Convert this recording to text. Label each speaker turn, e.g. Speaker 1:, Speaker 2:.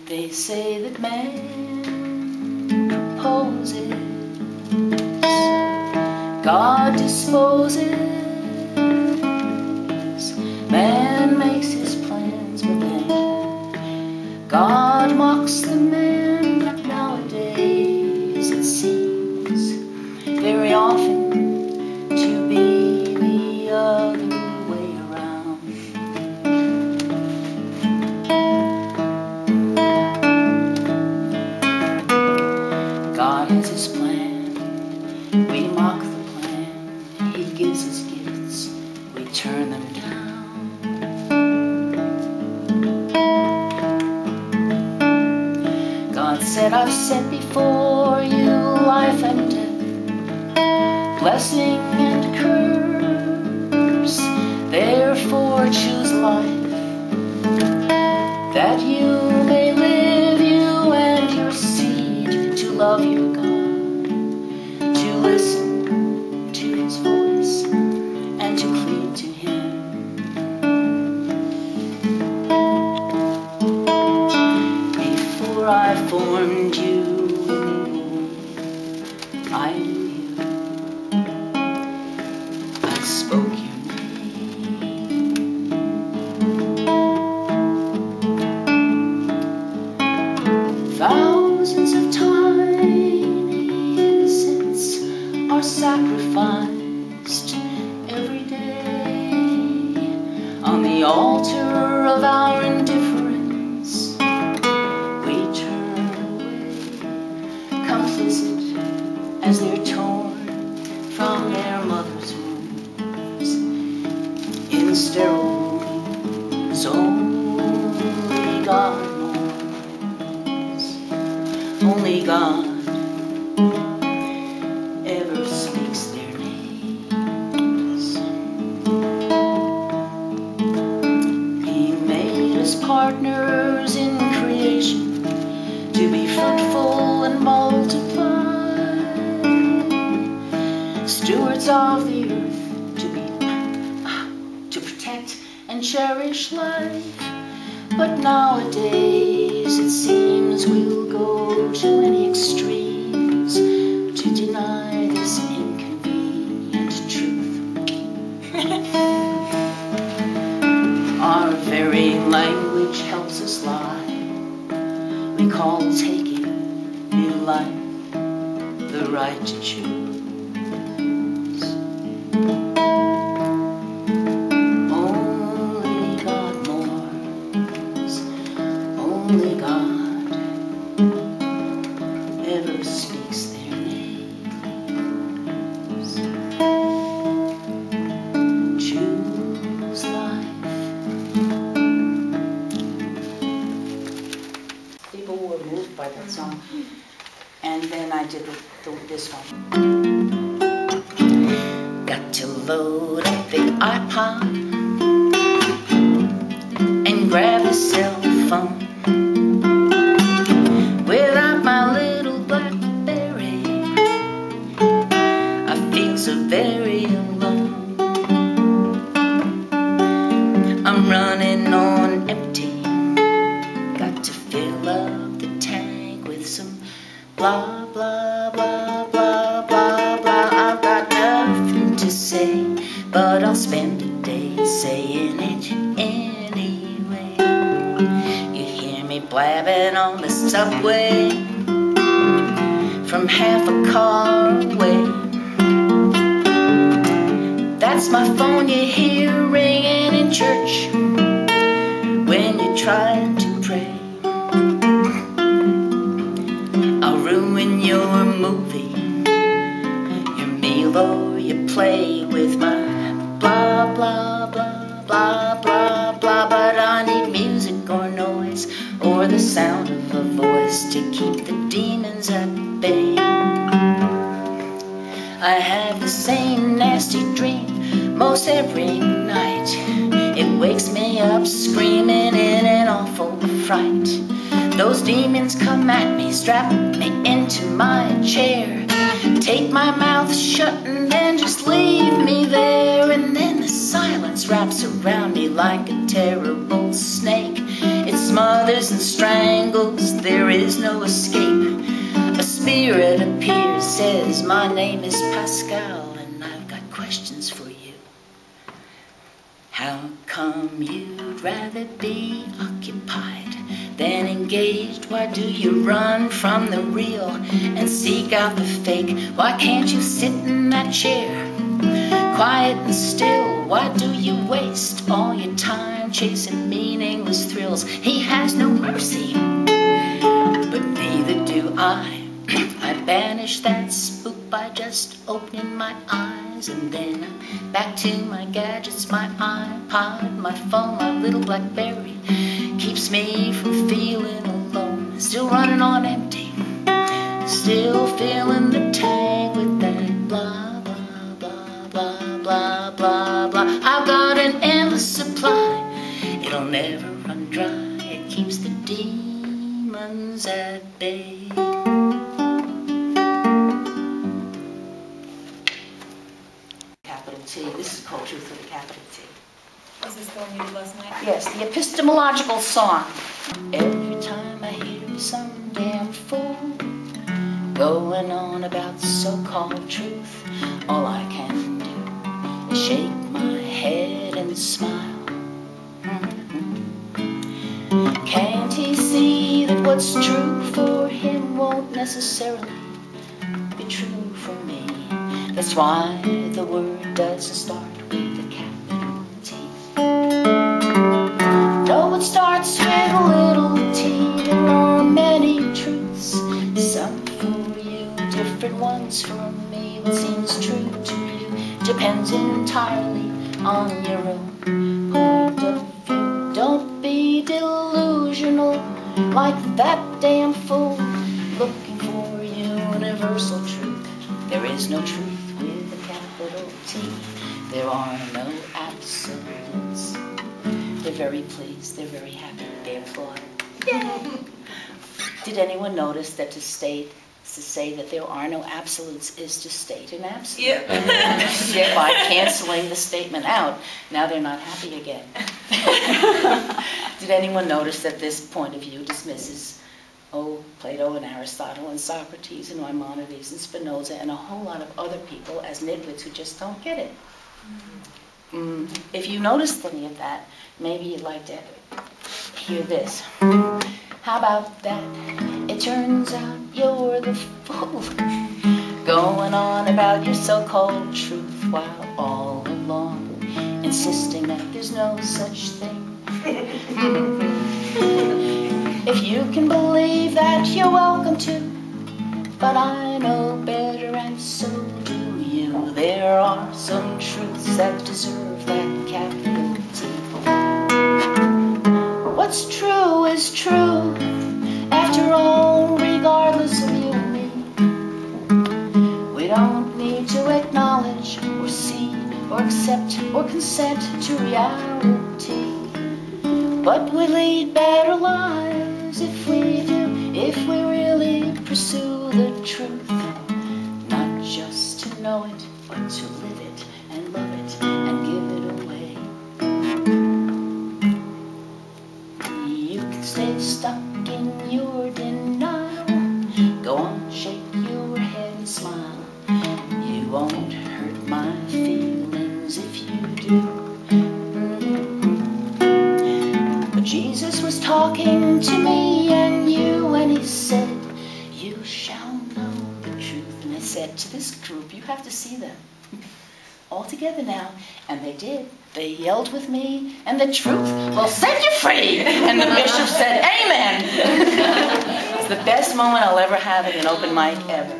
Speaker 1: They say that man proposes, God disposes, man makes his plans, but then God mocks the man. Nowadays it seems very often to be the other way around. God has his plan, we mock the plan. He gives us gifts, we turn them down. God said, I've set before you life and death, blessing and curse. Therefore choose life, that you may live, you and your seed, to love your God, to listen to his voice, and to cleave to him. Before I formed you, I knew you. I spoke your name. Thousands of tiny innocents are sacrificed every day on the altar of our indifference. We turn away, complicit as they're torn from their mother's wombs in sterile wombs. Only God knows, only God ever speaks their names. He made us partners in creation, to be fruitful and multiply, stewards of the earth, to protect and cherish life. But nowadays it seems we'll go to any extremes to deny this inconvenient truth. Our very language helps us lie. We call taking new life the right to choose. Only God mourns, only God ever speaks their names. Choose life. People were moved by that song, and then I did this one. Got to load up the iPod and grab a cell phone. Without my little BlackBerry, I feel so very alone. I'm running on empty, got to fill up the tank with some blah, blah, blah, blah, blah, blah. I've got nothing to say, but I'll spend a day saying it anyway. You hear me blabbing on the subway from half a car away. That's my phone you hear ringing in church when you're trying to pray. I'll ruin your movie, your meal, or your play with my blah, blah, blah, blah, blah, blah. But I need music or noise, or the sound of a voice to keep the demons at bay. I have the same nasty dream most every night. It wakes me up screaming in an awful fright. Those demons come at me, strap me into my chair, take my mouth shut and then just leave me there. And then the silence wraps around me like a terrible snake. It's smothers and strangles, there is no escape. A spirit appears, says, my name is Pascal, and I've got questions for you. How come you'd rather be occupied than engaged? Why do you run from the real and seek out the fake? Why can't you sit in that chair, quiet and still? Why do you waste all your time chasing meaningless thrills? He has no mercy, but neither do I. I banish that spook by just opening my eyes, and then back to my gadgets, my iPod, my phone, my little BlackBerry keeps me from feeling alone. Still running on empty, still filling the tank with that blah, blah, blah, blah, blah, blah, blah. I've got an endless supply, it'll never run dry. It keeps the demons at bay. T. This is called Truth with a capital T.
Speaker 2: Was this the one you did last night?
Speaker 1: Yes, the epistemological song. Every time I hear some damn fool going on about so-called truth, all I can do is shake my head and smile. Can't he see that what's true for him won't necessarily be true for me? That's why the word doesn't start with a capital T. No, it starts with a little t. There are many truths, some for you, different ones for me. What seems true to you depends entirely on your own point of view. Don't be delusional like that damn fool looking for universal truth. There is no truth with a capital T. There are no absolutes. They're very pleased, they're very happy, they applaud. Yay! Did anyone notice that to say that there are no absolutes is to state an absolute? Yeah. Thereby canceling the statement out. Now they're not happy again. Did anyone notice that this point of view dismisses Plato and Aristotle and Socrates and Maimonides and Spinoza and a whole lot of other people as nitwits who just don't get it? If you noticed any of that, maybe you'd like to hear this. How about that? It turns out you're the fool going on about your so-called truth while all along insisting that there's no such thing. If you can believe that, you're welcome to, but I know better and so do you. There are some truths that deserve that capital T. What's true is true, after all, regardless of you and me. We don't need to acknowledge or see or accept or consent to reality, but we lead better lives if we do, if we really pursue the truth. Not just to know it, but to live it and love it and give it away. You can stay stuck in your denial. Go on, shake your head and smile. You won't hurt my feelings if you do. Jesus was talking to me and you, and he said, you shall know the truth. And I said to this group, you have to see them all together now. And they did. They yelled with me, and the truth will set you free. And the bishop said, amen. It's the best moment I'll ever have at an open mic ever.